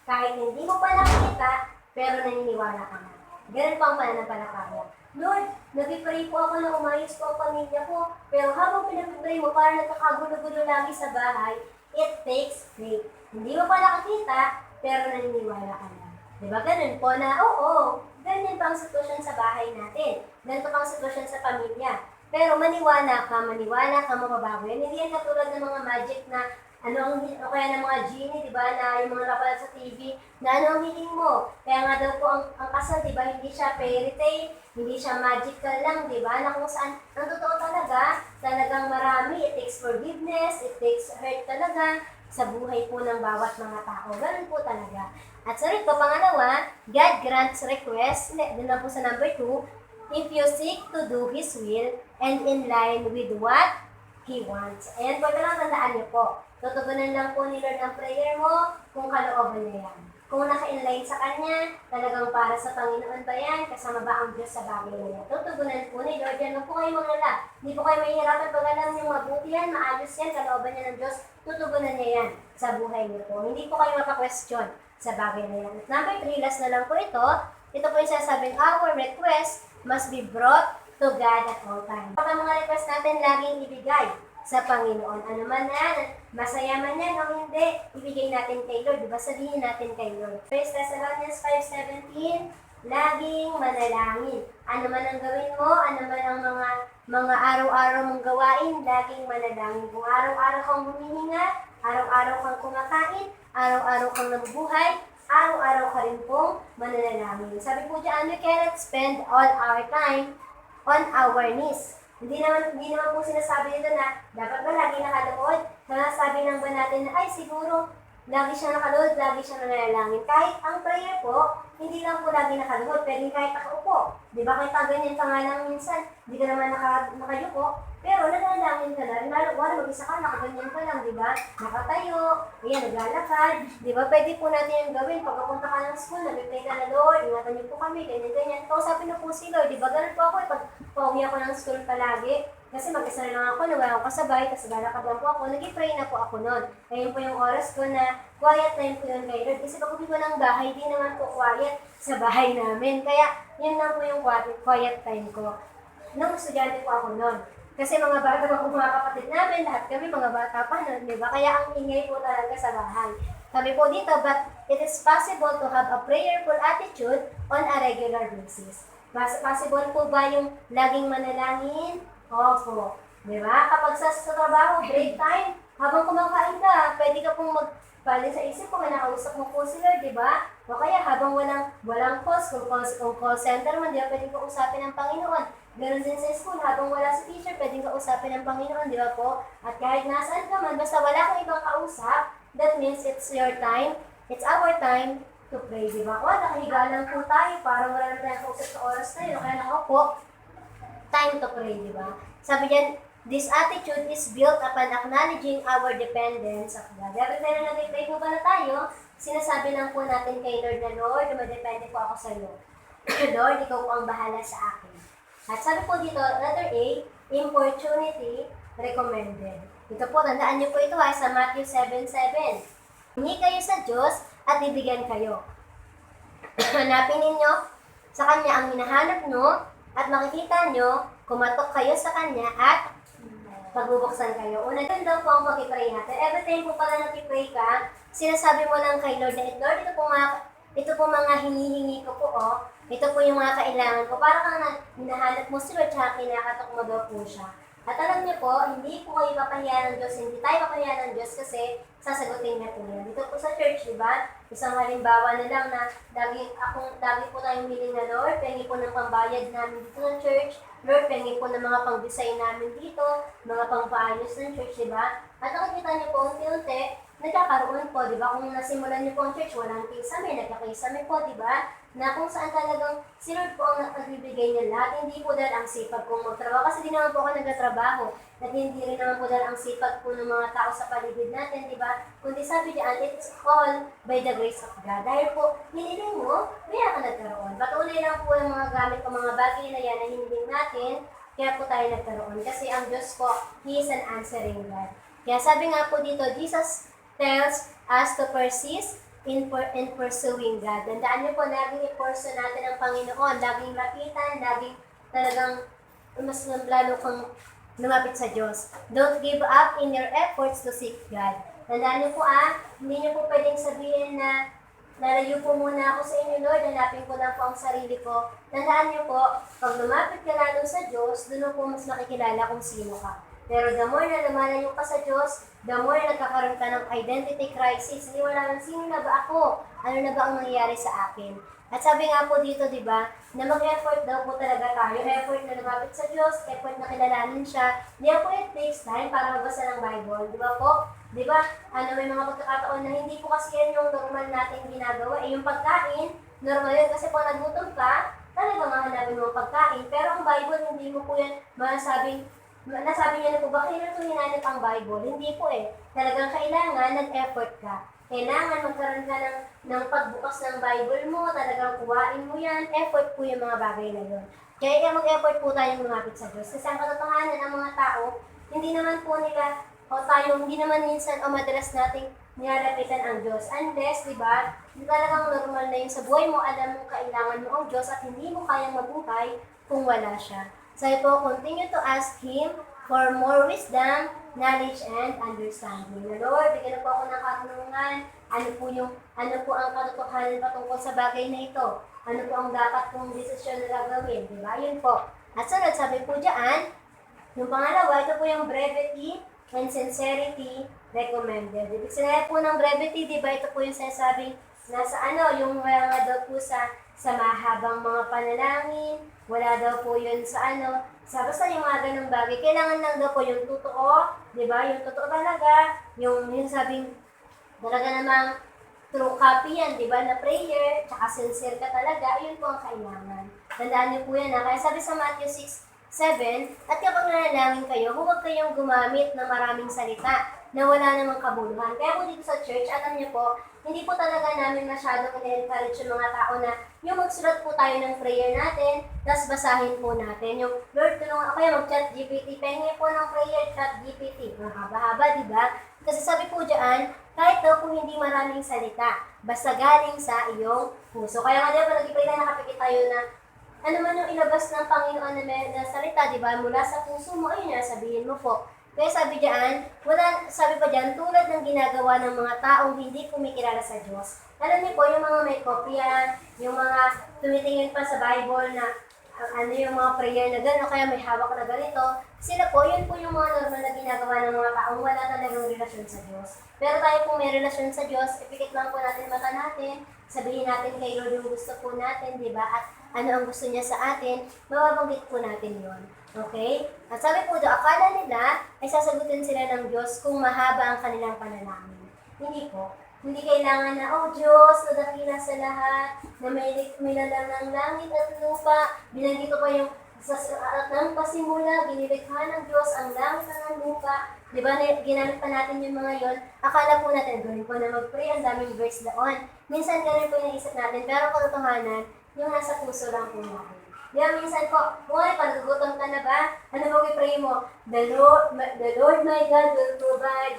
kahit hindi mo pa nakikita, pero naniniwala ka na. Ganun po ang pananampalataya. Lord, nag-pray po ako na umayos po ang pamilya ko, pero habang pinag-pray mo, parang nagkakagulo-gulo lagi sa bahay, it takes faith. Hindi mo pa nakikita, pero naniniwala ka na. Diba ganun po na, oo, ganyan pa ang sitwasyon sa bahay natin. Ganito pa ang sitwasyon sa pamilya. Pero maniwala ka, mababago yan. Hindi yan katulad ng mga magic na o kaya ng mga genie, di ba, na yung mga napalad sa TV, na ano ang hiling mo. Kaya nga daw po ang kasal, di ba, hindi siya fairy tale, hindi siya magical lang, di ba, na kung saan, ang totoo talagang marami, it takes forgiveness, it takes hurt talaga, sa buhay po ng bawat mga tao. Ganun po talaga. At sa rito, pangalawa, God grants request, doon lang po sa number 2, if you seek to do His will and in line with what He wants. Ayan po, lang tandaan niyo po. Tutugunan lang po ni Lord ang prayer mo kung kalooban niya yan. Kung naka-inline sa Kanya, talagang para sa Panginoon ba yan? Kasama ba ang Diyos sa bagay niya? Tutugunan po ni Lord yan. Huwag po kayo maglala. Hindi po kayo mahihirapan pag alam niyong mabuti yan, maayos yan, kalooban niya ng Diyos. Tutugunan niya yan sa buhay niyo po. Hindi po kayo mapa-question sa bagay na yan. At number 3, last na lang po ito. Ito po yung sasabing, our request must be brought to God at all times. Ang mga request natin laging ibigay sa Panginoon. Ano man yan, masaya man yan o hindi, ibigay natin kay Lord. Diba? Sabihin natin kay Lord. 1 Thessalonians 5:17, laging manalangin. Ano man ang gawin mo, ano man ang mga araw-araw mong gawain, laging manalangin. Kung araw-araw kang humihinga, araw-araw kang kumakain, araw-araw kang nabubuhay, araw-araw ka rin pong mananalangin. Sabi po dyan, we cannot spend all our time on our knees. Hindi naman po sinasabi nito na dapat ba lagi nakalood? Sabi lang ba natin na ay siguro lagi siya nakalood, lagi siya nanalangin. Kahit ang prayer po, hindi lang po lagi nakalood, pwedeng kahit nakaupo. Di ba kahit ganyan ka nga lang minsan, hindi ka naman nakayuko, pero nanalangin ka na. Wala mag-isa ka, nakaganyan ka lang, di ba? Nakatayo, ayan, naglalakad. Di ba pwede po natin yung gawin pagkapunta ka ng school, nag-pray ka na Lord, ingatan niyo po kami, ganyan-ganyan. Kausapin na po si Lord, di ba? Ganun po ako pag pauwi ako ng school palagi. Kasi mag-isa na lang ako, wala akong kasabay, kasi lalakad lang po ako, nag-pray na po ako noon. Ayun po yung oras ko na quiet time po yun kay Lord. Kasi pag uwi ko ng bahay, di naman po quiet sa bahay namin. Kaya, yun lang po yung quiet time ko. Nung estudyante po ako noon. Kasi mga bata pa po mga kapatid namin, lahat kami mga bata pa noon, di ba? Kaya ang ingay po talaga sa bahay. Sabi po dito, but it is possible to have a prayerful attitude on a regular basis. Possible po ba yung laging manalangin? Opo. Di ba? Kapag sa trabaho, break time, habang kumakain ka, pwede ka pong magpalin sa isip kung nakausap mo po si Lord, di ba? O kaya habang walang calls, kung call center man, di ba, pwede ka usapin ng Panginoon. Ganon din sa school, habang wala si teacher, pwede ka usapin ng Panginoon, di ba po? At kahit nasaan ka man, basta wala kang ibang kausap, that means it's your time, it's our time to pray, di ba? O, nakahiga lang po tayo, parang wala na tayong kausap sa oras na yun, o kaya nakaupo, time to pray, di ba? Sabi diyan, this attitude is built upon acknowledging our dependence of God. Every time na nag-pray po ba na tayo, sinasabi lang po natin kay Lord na, Lord, dumadepende po ako sa iyo. Lord, ikaw po ang bahala sa akin. At sabi po dito, letter A, importunity recommended. Ito po, tandaan niyo po ito sa Matthew 7:7. Hingi kayo sa Diyos at bibigyan kayo. Hanapin ninyo sa Kanya ang hinahanap nyo, at makikita nyo, kumatok kayo sa Kanya at pagbubuksan kayo. Una din daw po ang pag-pray natin. Every time po pala nag-pray ka, sinasabi mo lang kay Lord na, Lord, ito po mga hinihingi ko po, ito po yung mga kailangan ko. Para kang hinahanap mo si Lord, tsaka kinakatok mo daw po siya. At alam niyo po, hindi po kayo papahiya ng Diyos, hindi tayo papahiya ng Diyos kasi sasagutin niya po yan. Dito po sa church, di ba? Isang halimbawa na lang na lagi po tayong hiling na Lord, pengi po ng pambayad namin dito ng church, Lord, pengi po ng mga pang-design namin dito, mga pang-paayos ng church, di ba? At nakikita niyo po, unti-unti, nagkakaroon po, di ba? Kung nasimulan niyo po ang church, walang kisame, nagkakisame po, di ba? Na kung saan talagang si Lord po ang nagbibigay niya lahat, hindi po dahil ang sipag kong magtrabaho, kasi di naman po ako nagtatrabaho, at hindi rin naman po dahil ang sipag po ng mga tao sa paligid natin, di ba? Kundi sabi diyan, it's all by the grace of God. Dahil po, hiniling mo, kaya ka nagkaroon. Patunay lang po yung mga gamit o mga bagay na yan na hiniling natin, kaya po tayo nagkaroon. Kasi ang Diyos po, He is an answering God. Kaya sabi nga po dito, Jesus tells us to persist in pursuing God. Tandaan niyo po, laging i-pursue natin ang Panginoon. Laging lapitan, laging talagang mas lalo kang lumapit sa Diyos. Don't give up in your efforts to seek God. Tandaan niyo po hindi niyo po pwedeng sabihin na lalayo po muna ako sa inyo, Lord, hanapin ko lang po ang sarili ko. Tandaan niyo po, pag lumapit ka lalo sa Diyos, doon po mas makikilala kung sino ka. Pero the more na lumalayo ka sa Diyos, the more na nagkakaroon ka ng identity crisis. Hindi wala lang, sino na ba ako? Ano na ba ang nangyayari sa akin? At sabi nga po dito, di ba, na mag-effort daw po talaga tayo. Effort na lumapit sa Diyos, effort na kilalanin siya. Di po it takes time para magbasa ng Bible. Di ba po? Di ba? May mga pagkakataon na hindi po kasi yan yung normal nating ginagawa. Yung pagkain, normal yun. Kasi kung nagutom ka, talagang hahanapin mo ang pagkain. Pero ang Bible, hindi mo po yan nasabi niya na po, bakit ito hinanap ang Bible? Hindi po Talagang kailangan nag-effort ka. Kailangan magkaroon ka ng pagbukas ng Bible mo, talagang kuhain mo yan. Effort po yung mga bagay na yun. Kaya mag-effort po tayong lumapit sa Diyos. Kasi ang katotohanan ng mga tao, hindi naman po nila, hindi naman minsan madalas nating nilalapitan ang Diyos. Unless, di ba, talagang normal na yun sa buhay mo, alam mo kailangan mo ang Diyos at hindi mo kayang mabuhay kung wala siya. Sabi po, continue to ask Him for more wisdom, knowledge, and understanding. Lord, bigyan po ako ng katanungan. Ano po ang katotohanan patungkol sa bagay na ito? Ano po ang dapat kong desisyon na gagawin? Diba? Yun po. At sunod, sabi po dyan, yung pangalawa, ito po yung brevity and sincerity recommended. Ibig sabihin po ng brevity, diba? Ito po yung sinasabing nasa yung wala daw po sa mahabang mga panalangin, wala daw po yun sa basta yung mga ganung bagay. Kailangan lang daw po yung totoo, di ba? Yung totoo talaga, yung sabing talaga namang true copy yan, di ba? Na prayer, tsaka sincere ka talaga, yun po ang kailangan. Tandaan niyo po yan Kaya sabi sa Matthew 6:7, at kapag nanalangin kayo, huwag kayong gumamit ng maraming salita na wala namang kabuluhan. Kaya po dito sa church, alam niyo po, hindi po talaga namin masyadong in-encourage yung mga tao na yung magsulat po tayo ng prayer natin, tapos basahin po natin. Yung, Lord, tulungan ako kayo mag-chat GPT. Pengi po ng prayer, chat GPT. Ang haba-haba, di ba? Kasi sabi po dyan, kahit daw po hindi maraming salita, basta galing sa iyong puso. Kaya nga diba, nag-pray na nakapikit tayo na ano man yung ilabas ng Panginoon na salita, di ba? Mula sa puso mo, ayun na, sabihin mo po. Kaya sabi pa dyan, tulad ng ginagawa ng mga taong hindi kumikilala sa Diyos. Alam niyo po, yung mga may kopya, yung mga tumitingin pa sa Bible na yung mga prayer na gano'n, kaya may hawak na ganito, sila po, yun po yung mga normal na ginagawa ng mga taong wala talagang relasyon sa Diyos. Pero tayo kung may relasyon sa Diyos, ipikit lang po natin mata natin, sabihin natin kay Lord yung gusto po natin, di ba? At ano ang gusto niya sa atin, mababanggit po natin yon. Okay? At sabi po doon, akala nila ay sasagutin sila ng Diyos kung mahaba ang kanilang panalangin. Hindi po. Hindi kailangan na, oh Diyos, na dakila sa lahat, na may lalang ng langit at lupa. Binanggit ko pa yung ng pasimula, ginilikha ng Diyos ang langit at ang lupa. Di ba, ginamit pa natin yung mga yon. Akala po natin, gawin po na mag-pray, ang daming verse doon. Minsan ganun po yung naisip natin, pero katotohanan, yung nasa puso lang po natin. Di ba, minsan po, kung pag nagugutom ka na ba, ano mo i-pray mo? The Lord my God will provide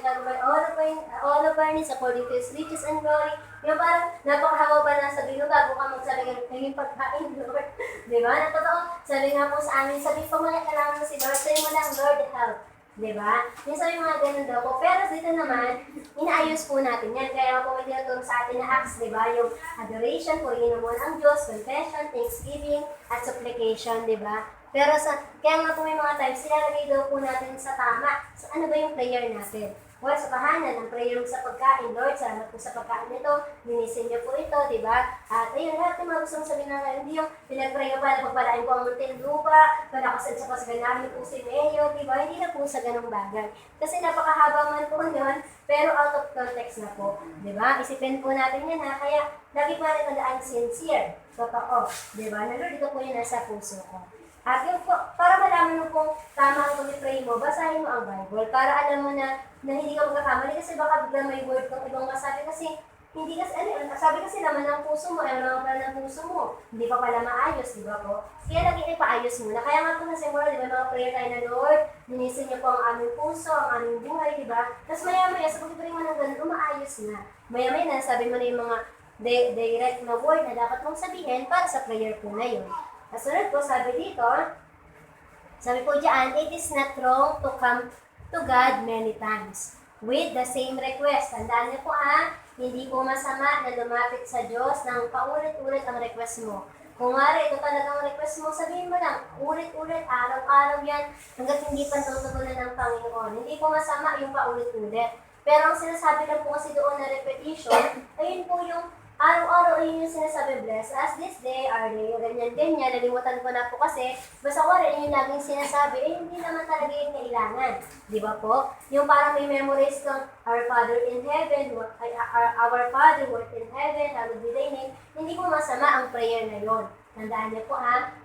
all of our needs according to His riches and glory. Yung parang napakahawa pa na sabi mo bago ka magsabi ng naging pagkain, Lord. Di ba? Na totoo, sabi nga po sa amin, sabi pa mga kailangan mo si Lord, sabi mo lang, Lord, help. Diba? Minsan yung mga ganun daw po. Pero dito naman, inaayos po natin yan. Kaya po may tinuturo sa atin na acts, diba? Yung adoration, purihin mo ang Diyos, confession, thanksgiving, at supplication, diba? Pero kaya nga po may mga times, silalagay daw po natin sa tama. So ano ba yung prayer natin? Well, sa kahanan, ang prayer sa pagkain, Lord, salamat po sa pagkain nito, linisin niyo po ito, di ba? At ayun, lahat ng mga gusto mong sabihin na hindi yung pinag-pray ko pa, pagpalain po ang munting lupa, palakasan sa pasganamin po si Mayo, di ba? Hindi na po sa ganong bagay. Kasi napakahaba man po yun, pero out of context na po, di ba? Isipin po natin yan kaya lagi pa rin tandaan sincere, totoo, di ba? Na Lord, ito po yung nasa puso ko. At yung, para malaman mo kung tama ang pag-pray mo, basahin mo ang Bible para alam mo na hindi ka magkakamali kasi baka bigla may word kang ibang masabi kasi hindi kasi, sabi kasi naman ng puso mo, naman pala ng puso mo, hindi pa pala maayos, di ba po? Kaya laging ipaayos muna. Kaya nga po sa simula, di ba, mga prayer tayo na Lord, linisin niyo po ang aming puso, ang aming buhay, di ba? Tapos maya-maya, sa pagkiparing mo ng ganun, umaayos na. Maya-maya na, sabi mo na yung mga direct na word na dapat mong sabihin para sa prayer po na yun. Kasunod po, sabi po dyan, it is not wrong to come to God many times with the same request. Tandaan niyo po hindi po masama na lumapit sa Diyos ng paulit-ulit ang request mo. Kung nga ito talagang request mo, sabihin mo lang, ulit-ulit, araw-araw yan, hanggat hindi pa tutugunan ng Panginoon. Hindi po masama yung paulit-ulit. Pero ang sinasabi lang po kasi doon na repetition, ayun po yung araw-araw ayun yung sinasabi, bless us this day, our day, ganyan-ganyan, nalimutan ko na po kasi, basta ko rin yung laging sinasabi, hindi naman talaga yung kailangan. Di ba po? Yung parang may memorize kang, our Father in heaven, our Father who art in heaven, hallowed be thy name, hindi po masama ang prayer na yon. Tandaan niyo po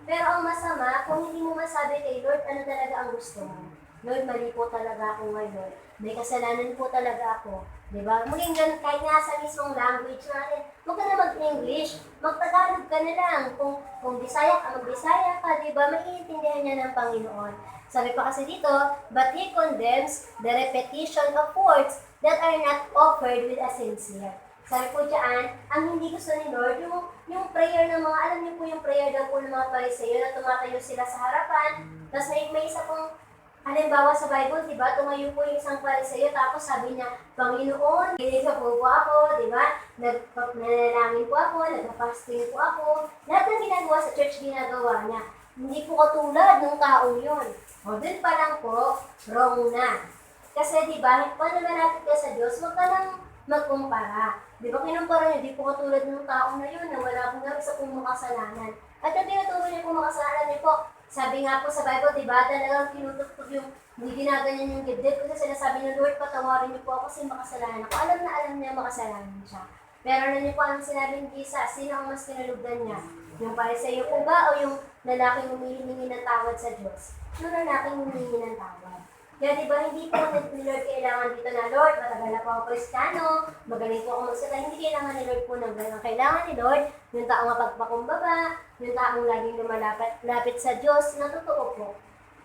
Pero ang masama, kung hindi mo masabi kay Lord, ano talaga ang gusto mo? Lord, mali po talaga ako ngayon. May kasalanan po talaga ako. Diba? Maging ganun, kahit nga sa mismong language natin, huwag ka na mag-English, mag-Tagalog ka na lang. Kung Bisaya ka, mag-Bisaya ka, diba? Maiintindihan niya ng Panginoon. Sabi pa kasi dito, but He condemns the repetition of words that are not offered with a sincere. Sabi po dyan, ang hindi gusto ni Lord, yung prayer ng mga, alam niyo po yung prayer daw po ng mga Pariseyo na tumatayo sila sa harapan, tapos may isa pong halimbawa sa Bible, di ba, tumayo po yung isang Pariseyo, tapos sabi niya, Panginoon, ginisa po ako, di ba, nanalangin po ako, nag-fasting po ako, lahat ng ginagawa sa church, ginagawa niya. Hindi po katulad ng taong yun. O, dun pa lang po, wrong na. Kasi di ba, kung namanapit ka sa Diyos, huwag ka lang magkumpara. Di ba, kinumpara niyo, di po katulad ng taong na yun, na wala po na isa pong makasalanan. At ang tinuturo niyo po makasalanan niyo po, sabi nga po sa Bible, di ba, talagang tinutugtog yung, hindi ginaganyan yung dibdib. Kasi sinasabi ng Lord, patawarin niyo po ako kasi makasalanan ako. Alam niya makasalanan siya. Pero niyo po ang sinabi ni Jesus, sino ang mas kinalugdan niya? Yung Pariseyo po ba o yung lalaking humihingi ng tawad sa Diyos? Yung lalaking humihingi ng tawad. Kaya di ba, hindi po ni Lord kailangan dito na, Lord, matagal na po ako Kristiyano, magaling po ako magsalita. Hindi kailangan ni Lord po ng gano'n. Kailangan ni Lord, yung taong mapagpakumbaba, yung taong laging lumalapit sa Diyos, na totoo po.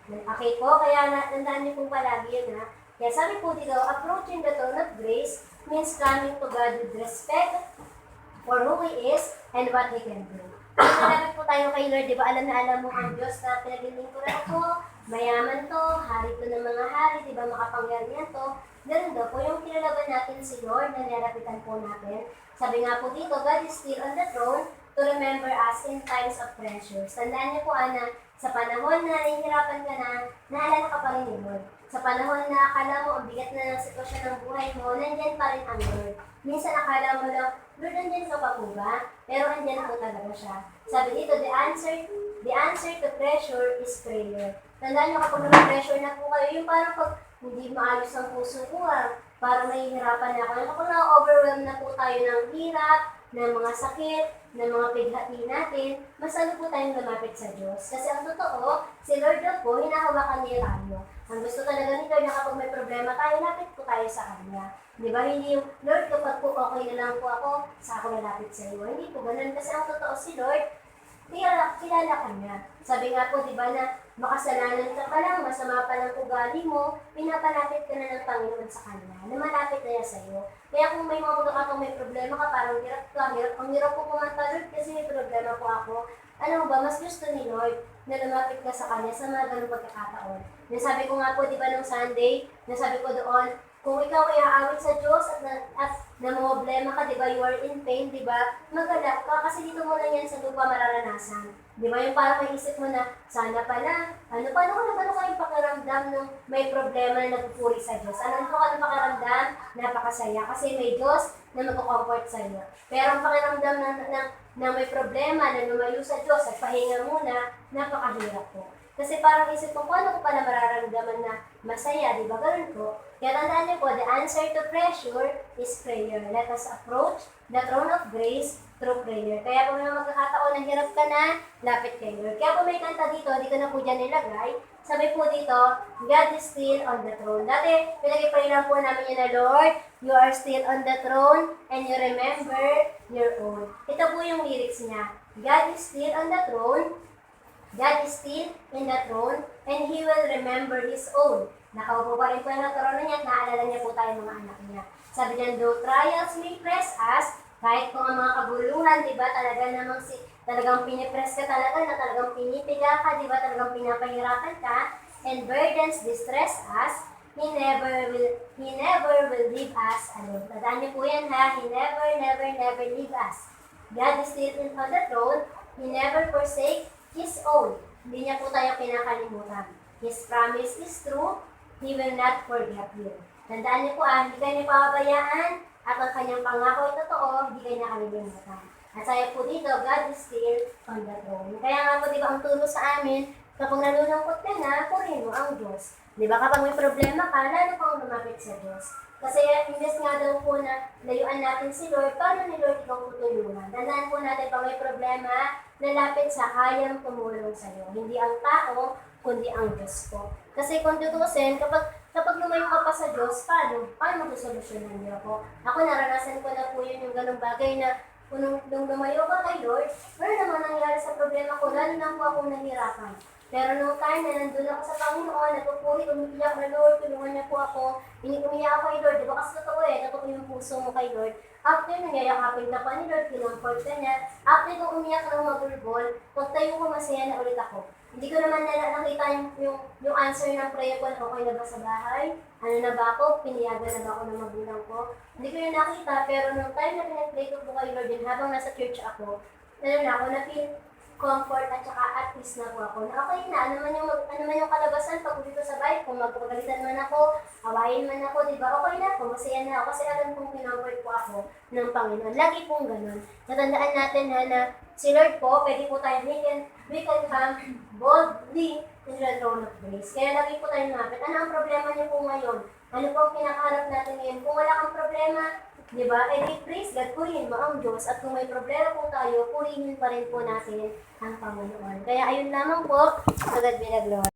Okay po, kaya tandaan niyo pong palagi yun Kaya sabi po dito, approaching the throne of grace means coming to God with respect for who He is and what He can do. Malapit po tayo kay Lord, di ba? Alam na alam mo ang Diyos na pinaglilingkuran ako, mayaman to, hari to ng mga hari, di ba? Makapangyarihan to. Ganun daw po, yung kinalaban natin si Lord na nilalapitan po natin. Sabi nga po dito, God is still on the throne to remember us in times of pressures. Tandaan niyo po, sa panahon na nahihirapan ka na, naalala ka pa rin ni Lord. Sa panahon na akala mo, ang bigat na ng sitwasyon ng buhay mo, nandyan pa rin ang Lord. Minsan akala mo lang, Lord, andyan ka pa po ba? Pero andyan po talaga siya. Sabi dito, the answer to pressure is prayer. Tandaan niyo kapag na-pressure na po kayo, yung parang pag hindi maayos ang puso ko, parang nahihirapan na ako. Kapag na-overwhelm na po tayo ng hirap, ng mga sakit, ng mga pighati natin, mas ano po tayong lumapit sa Diyos. Kasi ang totoo, si Lord na po, hinahawakan niya tayo. Ang gusto talaga ni Lord na kapag may problema tayo, lapit po tayo sa Kanya. Di ba? Hindi yung, Lord, kapag po okay na lang po ako, sa ako lalapit sa iyo. Hindi po ganun. Kasi ang totoo si Lord, kilala ka niya. Sabi nga po, di ba, na makasalanan ka pa lang, masama pa lang ugali mo, pinapalapit ka na ng Panginoon sa Kanya, na malapit na niya sa iyo. Kaya kung may mga ka may problema ka, parang ang hirap po kumanta, Lord, kasi may problema po ako. Ano ba, mas gusto ni Lord na lumapit ka sa Kanya sa mga ganung pagkakataon. Nasabi ko nga po, di ba, nung Sunday, nasabi ko doon, kung ikaw ay aawit sa Diyos at problema ka, di ba, you are in pain, di ba, magalak ka kasi dito mo lang yan sa lupa mararanasan. Di ba, yung parang maisip mo na, sana pala, paano kayong pakiramdam nung may problema na nagpupuri sa Diyos? Ano ka ng pakiramdam? Napakasaya kasi may Diyos na mag-comfort sa iyo. Pero ang pakiramdam na may problema, na lumayo sa Diyos at pahinga muna, napakahirap po. Kasi parang isip ko, paano ko pala mararamdaman na masaya, di ba? Ganun po. Kaya tandaan niyo po, the answer to pressure is prayer. Let us approach the throne of grace through prayer. Kaya po may magkakataon na hirap ka na, lapit kay Lord. Kaya po may kanta dito, di ko na po dyan nilagay. Sabi po dito, God is still on the throne. Dati, pinag-pray lang po namin yun na, Lord, you are still on the throne and you remember your own. Ito po yung lyrics niya. God is still on the throne, God is still in the throne, and He will remember His own. Nakaupo pa rin po yung trono niya at naalala niya po tayo mga anak niya. Sabi niya, though trials may press us, kahit kung ang mga kabuluhan, di ba, talagang pinipress ka talaga, na talagang pinipiga ka, di ba, talagang pinapahirapan ka, and burdens distress us, He never will leave us alone. Tandaan niyo po yan ha, He never leave us. God is still on the throne, He never forsake His own. Hindi niya po tayo pinakalimutan. His promise is true, He will not forget you. Tandaan niyo po hindi kayo niyo pababayaan at ang kanyang pangako ay totoo, hindi kayo nakalimutan. At sayo po dito, God is still on the throne. Kaya nga po, di ba, ang turo sa amin, kapag nalulungkot ka na, purihin mo ang Diyos. Di ba, kapag may problema ka, lalo kang lumapit sa Diyos. Kasi imbes nga daw po na layuan natin si Lord, paano ni Lord ikaw tutulungan? Tandaan po natin, pag may problema, lalapit sa kayang tumulong sa iyo. Hindi ang tao, kundi ang Diyos po. Kasi kung tutusin, kapag lumayo ka pa sa Diyos, paano masosolusyonan niyo ako? Ako, naranasan ko na po yun yung ganung bagay na nung lumayo ka kay Lord, meron naman nangyari sa problema ko, lalo na po akong nahirapan. Pero nung time na nandun ako sa Panginoon, natupulit, umiiyak na Lord, tulungan niya po ako. Umiiyak ako kay Lord, di ba kasi totoo yung puso mo kay Lord. After nangyayakapin na pa ni Lord, kinumfort ka niya. After kong umiyak ng magulbol, pagtayo ko masaya na ulit ako. Hindi ko naman nakita yung answer ng prayer ko na okay na ba sa bahay? Ano na ba ako? Piniyagan na ba ako ng magulang ko? Hindi ko yun nakita, pero nung time na pinag-pray ko po kay Lord, din habang nasa church ako, na-feel comfort at saka at peace na po ako. Na okay na, ano man yung kalabasan pag dito sa bahay, kung magpagalitan man ako, awayin man ako, di ba? Okay na ako, masaya na ako kasi alam kong kinomfort po ako ng Panginoon. Lagi pong ganun. Natandaan natin na si Lord po, pwede po tayo, we can come boldly to the throne of grace. Kaya lagi po tayo lumapit. Ano ang problema niyo po ngayon? Ano po ang kinakaharap natin ngayon? Kung wala kang problema, di ba? Praise God, purihin mo ang Diyos. At kung may problema po tayo, purihin pa rin po natin ang Panginoon. Kaya ayun lamang po, agad binaglory.